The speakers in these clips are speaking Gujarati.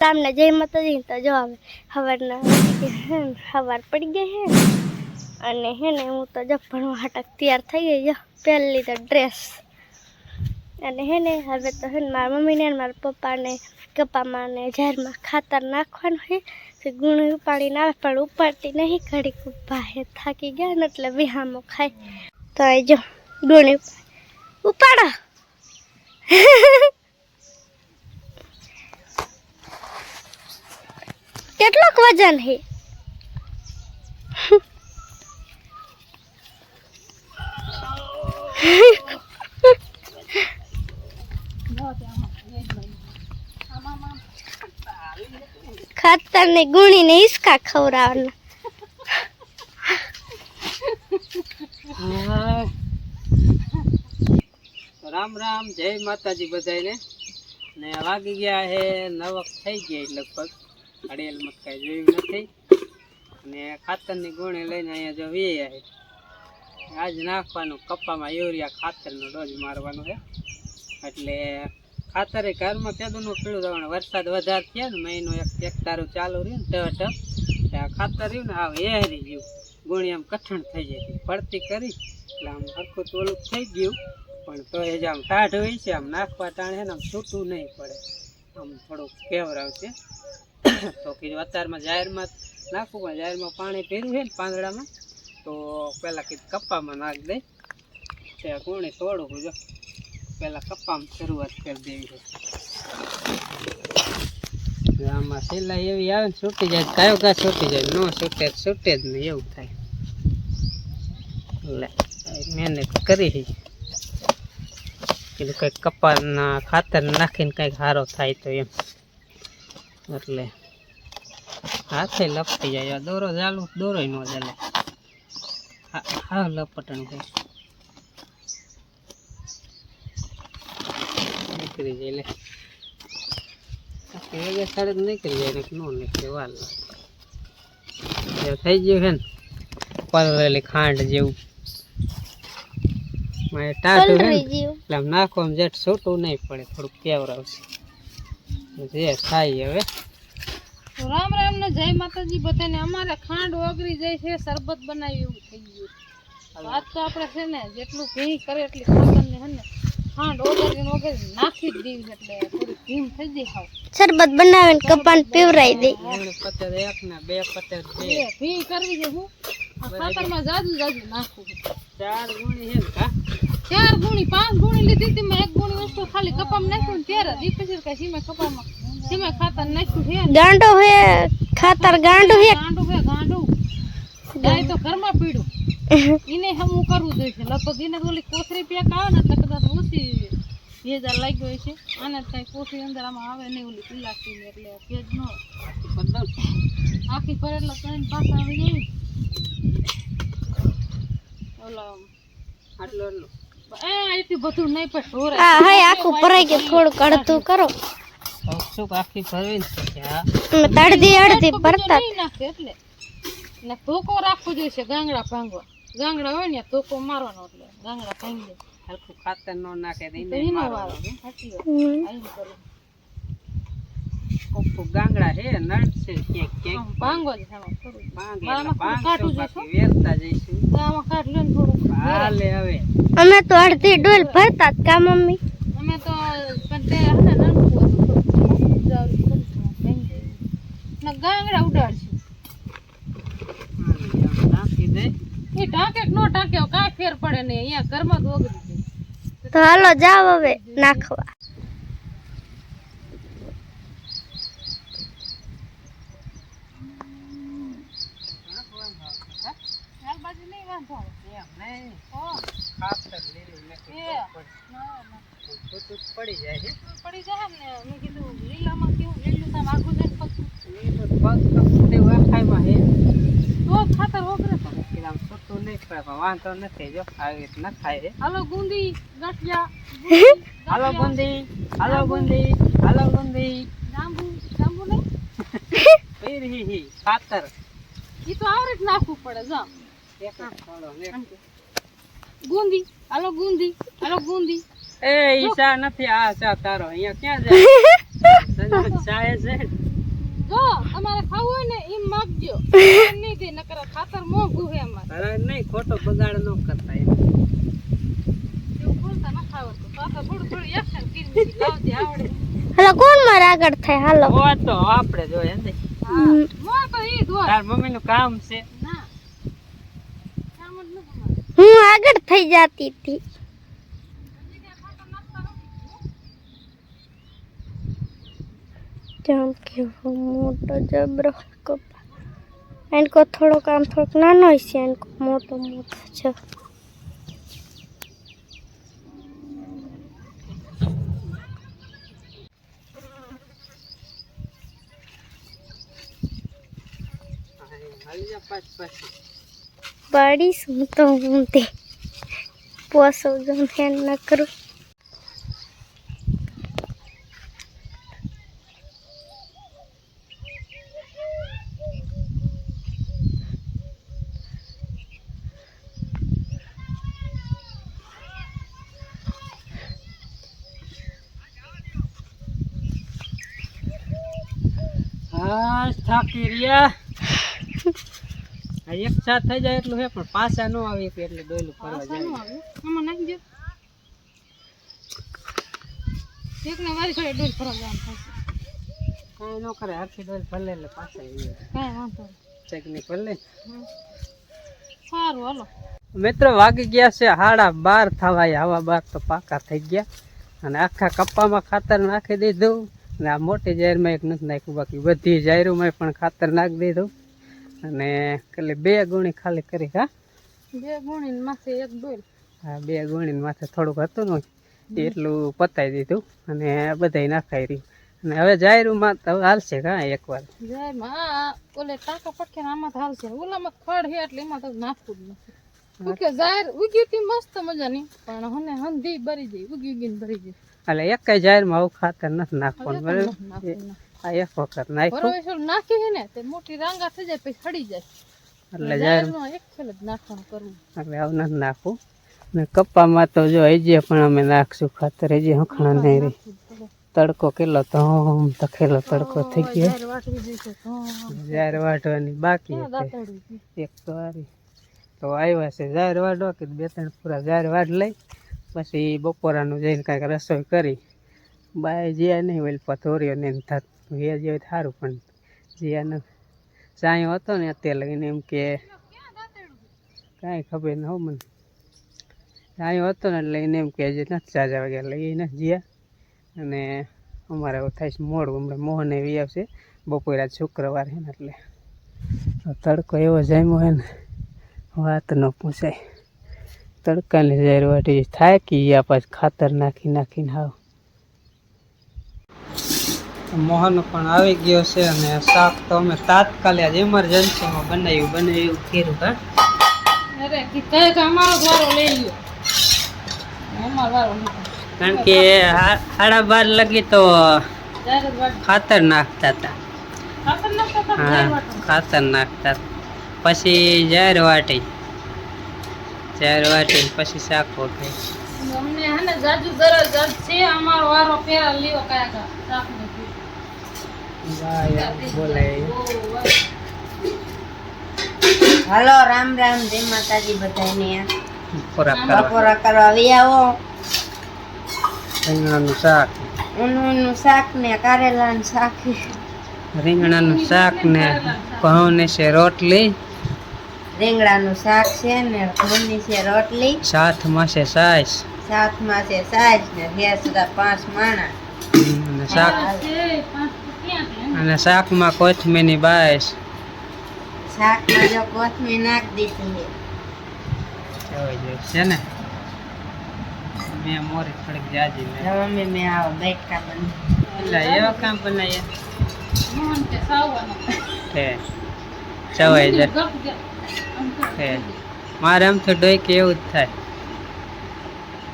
સામને જય માતાજી તો જો હવે સવાર પડી ગઈ હે અને હે ને હું તો જબ ભણવા હાટક તૈયાર થઈ ગઈ જો પહેલી તો ડ્રેસ અને હે ને હવે તો હે ને મારા મમ્મીને અને મારા પપ્પાને કપામાં ને ઝારમાં ખાતર નાખવાનું હે તો ગુણી ઉપાડીને આવે પણ ઉપાડતી નહીં ઘડીક ઊભા હે થાકી ગયા ને એટલે વિહામો ખાય તો એ જો ગુણી ઉપાડો કેટલોક વજન હે ખાતર ને ગુણી ને હિસકા ખવડાવવાના રામ રામ જય માતાજી બધાને ને વાગી ગયા હે 9 થઈ ગયા લગભગ અડેલ મત કઈ જોયું નથી ને ખાતરની ગુણી લઈને અહીંયા જો વીયા હે આજ નાખવાનું કપ્પામાં યુરિયા ખાતરનો ડોઝ મારવાનો છે એટલે ખાતર એ ઘરમાં કેદુનું પીળું જવાનું વરસાદ વધારે થયા ને મહિનો એક તારું ચાલુ રહ્યું ને ટપ આ ખાતર રહ્યું ને આ એહરી ગયું ગુણી આમ કઠણ થઈ જાય પડતી કરી એટલે આમ સરખું તોલું થઈ ગયું પણ તો એ જ આમ ટાઢ હોય છે આમ નાખવા ટાણે છે ને આમ છૂટું નહીં પડે આમ થોડુંક કેવરાવશે તો કીધું અત્યારમાં જાહેરમાં નાખવું પણ જાહેરમાં પાણી પીર્યું છે ને પાંદડામાં તો પહેલાં કીધું કપ્પામાં નાખ દે ત્યાં ગુણી તોડું જો પહેલાં કપ્પામાં શરૂઆત કરી દેવી છે આમાં સિલાઈ એવી આવે ને છૂટી જાય કયો કા છૂટી જાય ન છૂટે જ નહીં એવું થાય એટલે મહેનત કરી છે કીધું કંઈક કપાના ખાતર નાખીને કંઈક સારો થાય તો એમ એટલે હાથે લપટી જાય દોરો ચાલુ દોરો ન ચાલે હા લપટણ કંઈક નીકળી જાય એટલે સાડે નીકળી જાય ને ન નીકળે વાર થઈ ગયું છે ને પલળેલી ખાંડ જેવું ટાટું એટલે આમ નાખવામાં જેટ છૂટું નહીં પડે થોડુંક કેવરાવશે જે થાય હવે રામ રામ ને જય માતાજી બધાને અમારે ખાંડ ઓગળી જાય છે શરબત બનાવી એવું થઈ ગયું વાત તો આપણે છે ને જેટલું ભી કરે એટલી ખાતર ને હે ને ખાંડ ઓગળીને નાખી જ દેવી એટલે થોડી ભીમ થઈ જાય હાવ શરબત બનાવીને કપાને પીવરાઈ દે પતર એક ને બે પતર બે ભી કરવી છે હું આ ખાતરમાં જાજુ નાખું 4 ગુણી હે કા 4 ગુણી 5 ગુણી લીધી હતી મેં 1 ગુણી વસ્તુ ખાલી કપામાં નાખ્યું ત્યારે દીપેસર કા સીમે કપામાં સીમે ખાતર નાખ્યું છે ગાંડો હે ખાતર ગાંડો હે ગાંડો ગાય તો ઘરમાં પીડું એને હમું કરવું જોઈએ લગભગ એને ઓલી કોથરી પેક આવે ને એટલે કદાચ ઓછી 2000 લાગ્યો છે આને કઈ કોથરી અંદર આમાં આવે નહીં ઓલી પિલાસી એટલે પેજ નો આખી ફરે એટલે ત્રણ પાછા આવી જાય ઓલા આટલો એટલું બધું નહીં પણ ઢોરે હા હા આખું ભરાઈ ગયું થોડું અડધું કરો શું આખી ફરવી છે હા અડધી ભરતા નાખે એટલે ને ધોકો રાખવો જોઈએ ગાંગડા ભાંગવા ગાંગડા હોય ને ધોકો મારવાનો એટલે ગાંગડા ભાંગી દે હલકું ખાતર નો નાખે દઈને એનો વારો સાચી વાત આઈ કરો કોકો ગાંગડા હે નળ છે કે ભાંગો જ આમાં થોડું ભાંગે કાટું જઈશું વેરતા જઈશું આમાં કાટ લે થોડું હાલે હવે અમે તો અડધી ડોલ ભરતા કા મમ્મી અમે તો પણ તે હને નાનું ના ગાંગડા ઉડાડશું નાખી દે એ ટાંકે નો ટાંકે કાંઈ ફેર પડે નહીં અહીંયા ઘરમાં તો ઓગળી જાય તો હાલો જાવ હવે નાખવા પડી જાય પડી જાય ને મેં કીધું લીલામાં કેવું લીલું આમ આખું જાય તો ખાતર ઓગળે તો આમ છૂટું નહીં પડે વાંધો નથી જો આવી રીતે ન ખાય હાલો ગુંદી ગાંઠિયા હાલો ગુંદી હાલો ગુંદી હાલો ગુંદી જાંબુ જાંબુ નહીં પીરી ખાતર એ તો આવડે જ નાખવું પડે જો એક થોડો ને ગુંદી હાલો ગુંદી હાલો ગુંદી એ ઈશા નથી આ ચા તારો અહીંયા ક્યાં જાય સંજોગ ચાહે છે જો તમારે ખાવું હોય ને એમ માગજો નહીં દે નકર ખાતર મોંઘું છે અમારે અરે નહીં ખોટો બગાડ ન કરતા એમ. એવું બોલતા ન ખાવ તો ખાતર થોડું એક્શન કરી લાવજે આવડે હાલો કોણ મારે આગળ થાય હાલો ઓ તો આપણે જોઈએ ને મોં તો ઈ દોર તાર મમ્મી નું કામ છે. ના કામ જ ન તમારે હું આગળ થઈ જતી હતી જેમ કે મોટો જબરો કપા એनको થોડોક આમ થોડોક નાનો છે એनको મોટો મોટો છે હાલી જા પાછ બડી શું તો હું તે પોસો જમ હેન ન કરું હા થાકી રહ્યા. આ એક સાથ થઈ જાય એટલું હે પણ પાછા ન આવે એટલે ડોયલું ફરવા જાય. આમાં નાખી દો એકને વારી છોડે ડોલ ફરવા જવાનું થશે કાંઈ ન કરે આખી ડોલ ભલે એટલે પાછા આવી કાંઈ વાંધો ચેકની ભલે. સારું હાલો મિત્રો વાગી ગયા છે 12:30 થવા આવા 12 તો પાકા થઈ ગયા અને આખા કપ્પામાં ખાતર નાખી દીધું અને આ મોટી જાહેરમાં એક નથી નાખ્યું બાકી બધી જાહેરોમાં પણ ખાતર નાખી દીધું અને ખાલી 2 ગુણી ખાલી કરી. હા 2 ગુણી માથે 1 ડોલ હા 2 ગુણી માથે થોડુંક હતું ને એટલું પતાવી દીધું અને બધાય નાખાઈ રહ્યું અને હવે જાહેરમાં તો હાલશે કાં એકવાર જાહેરમાં ઓલે ટાંકા પટકે આમાં તો હાલશે ઓલામાં ખડ છે એટલે એમાં તો નાખવું જ નથી ઉકે જાહેર ઉગી હતી મસ્ત મજાની પણ હને હંધી ભરી જાય ઉગીને ભરી જાય એટલે એક જાહેરમાં આવું ખાતર નથી નાખવાનું બરાબર. આ એક વખત નાખ્યું બરોબર નાખી છે ને તે મોટી રાંગા થઈ જાય પછી સડી જાય એટલે જાહેર જાહેરમાં એક ખેલ જ નાખવાનું કરવું એટલે આવું નથી નાખવું ને કપ્પામાં તો જો હજી પણ અમે નાખશું ખાતર હજી હખણા નહીં રહી. તડકો કેટલો તો તખેલો તડકો થઈ ગયો. જાહેર વાટવી દઈશું જાહેર વાટવાની બાકી હતી. દાતરડી એક તો આવી તો આવ્યા છે જાહેર વાટવા કે 2-3 પૂરા જાહેર વાટ લઈ પછી બપોરાનું જઈને કાંઈક રસોઈ કરી બાય જ્યાં નહીં ઓલ પથોરીઓ ને થાત એ જે સારું પણ જ્યાં ચાયો હતો ને અત્યારે લગીને એમ કે કાંઈ ખબર ન હો મને ચાયો હતો ને એટલે એને એમ કે હજી નથી ચાજા વાગ્યા એટલે એ નથી જ્યાં અને અમારે એવું થાય છે મોડું હમણાં મોહન એવી આવશે બપોરે આજ શુક્રવાર છે ને એટલે તડકો એવો જામ્યો હોય ને વાત ન પૂછાય. તડકાની જાહેર વાટી થાય કે આ પાછું ખાતર નાખીને હાવ. મોહન પણ આવી ગયો છે અને શાક તો અમે તાત્કાલિક આજ ઇમરજન્સીમાં બનાવ્યું કર્યું. હા અરે કીધા કે અમારો વારો લઈ લ્યો અમારો વારો નહીં કારણ કે 12:30 લગી તો જાહેર વાટ ખાતર નાખતા હતા. ખાતર નાખતા હતા જાહેર હા વાટમાં ખાતર નાખતા પછી જાહેર વાટી પછી શાક વખે અમને હે ને જાજુ દરજ છે અમારો વારો પેરા લ્યો કાકા શાકને બોલાય. હાલો રામ રામ જય માતાજી બધાને ખોરાક કરવા બપોરા કરવા આવી આવો રીંગણાનું શાક ઊનું શાક ને કારેલાનું શાક રીંગણાનું શાક ને ઘઉં ને છે રોટલી રીંગણાનું શાક છે ને ઘઉંની છે રોટલી સાથમાં છે છાશ સાથમાં છે સાસ ને ગેસ 5 માણા અને શાક અને શાકમાં કોથમીરની બાયસ શાકમાં જો કોથમીર નાખ દીધી છે ને મેં મોરી થોડીક જાજી છે મમ્મી મેં આવો બેઠકા બની એટલે એવા કામ બનાવ્યા મોહન કે સાવવાનો છે ચવાઈ જાય ગપ ગપ છે મારે આમ તો ડોઈ કે એવું જ થાય.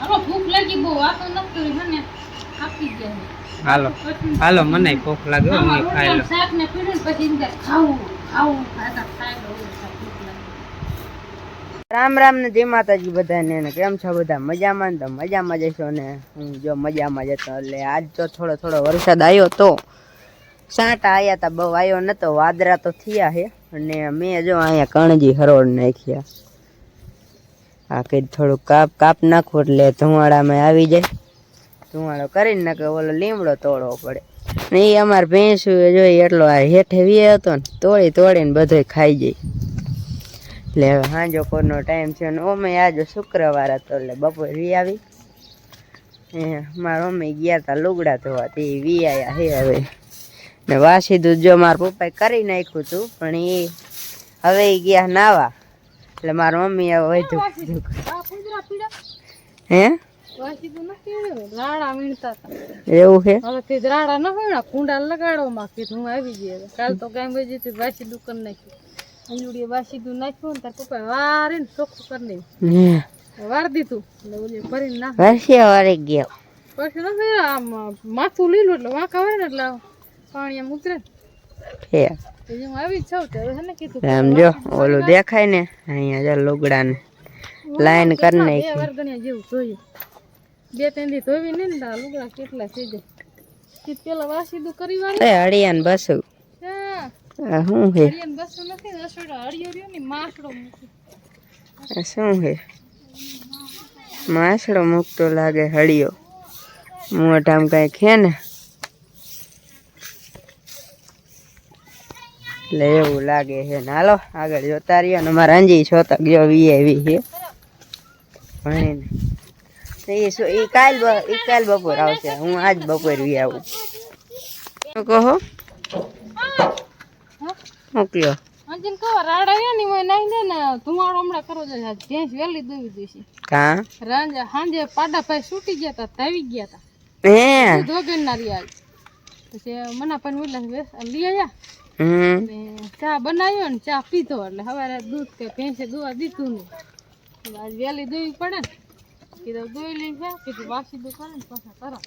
હાલો ભૂખ લાગી બહુ આ તો નક્કી મને આપી ગયા હાલો મને ભૂખ લાગે હું ખાઈ લઉં. શાક ને પીડું પછી અંદર ખાવું ખાતા ખાઈ લઉં ભૂખ લાગી રામ રામ ને જય માતાજી બધાને ને કેમ છો બધા મજામાં ને તો મજામાં જશો ને હું જો મજામાં જતો એટલે આજ તો થોડો વરસાદ આવ્યો તો સાંટા આયા તા, બહુ આવ્યો નતો, વાદરા તો થયા હે. અને મેં જો અહીંયા કણજી હરોળ નાખ્યા. આ કઈ થોડું કાપ નાખવું એટલે ધુવાડામાં આવી જાય. ધુવાડો કરીને નાખે, ઓલો લીમડો તોડવો પડે. ને એ અમારે ભેંસું જોઈ એટલો આ હેઠે વીએ હતો ને, તોડીને બધો ખાઈ જાય. એટલે હવે સાંજો કોરનો ટાઈમ છે ને અમે આજે શુક્રવાર હતો એટલે બપોર વી આવી. મારા મમ્મી ગયા તા લુગડા ધોવા, તે વી આયા હે હવે. ને વાસી દૂધ જો મારા પપ્પાએ કરી નાખ્યું હતું, પણ એ હવે ગયા નાવા. એટલે મારા મમ્મી હવે વધુ હે રાડા વીણતા હતા. એવું છે. હવે તે રાડા ન વીણા, કુંડા લગાડો માં કીધું હું આવી ગઈ. કાલ તો ગામ વહી જતી, વાસી દુકાન નાખ્યું, અંજુડીએ વાસી દૂધ નાખ્યું ને તાર પપ્પા વારે ને ચોખ્ખું કરી નાખ્યું. વાર દીધું એટલે ઓલી ભરીને નાખ વારે ગયા. પછી ન આમ માથું લીલું એટલે વાંકા હોય ને એટલે પાણી આમ ઉતરે હે હું આવી જ છું. હવે હે ને કીધું આમ જો ઓલું દેખાય ને અહીંયા જો લુગડા ને લાઈન કરી નાખી. 2 વાર ગણ્યા જેવું જોયું. 2-3 દી ધોવી ને ને લુગડા કેટલા થઈ જાય. પેલા વાસી દૂધ કરી વાળી હળિયાન બસું હા શું છે? હળિયાન બસો નથી ને રસોડા હળિયો રહ્યો ને માસડો મૂકી. શું છે? માસડો મૂકતો લાગે હળિયો. મોઢામ કઈ ખે ને એટલે એવું લાગે છે. ને હાલો આગળ જોતા રહ્યો ને અમારા અંજી છોતક જો વી છે ભણીને. એ કાલ બપોર આવશે, હું આજ બપોર વી આવું. શું કહો મોકલ્યો? અંજીન કહો રાડા રહ્યા ને હોય નાઈ દે ને ધુમાડો હમણાં કરો જાય. ભેંસ વહેલી દોવી દેશે. કા સાંજે પાડા ભાઈ છૂટી ગયા તા, તાવી ગયા તા. હે ધોગન ના રહ્યા. પછી મના પણ લઈ આવ્યા ને ચા બનાવ્યો ને ચા પીધો. એટલે સવારે દૂધ કે ભેંસે દોવા દીધું નહીં. આજ વહેલી દોવી પડે ને, કીધું દોઈ લઈ જાય, કીધું વાસી દુકાને પાછા કરો.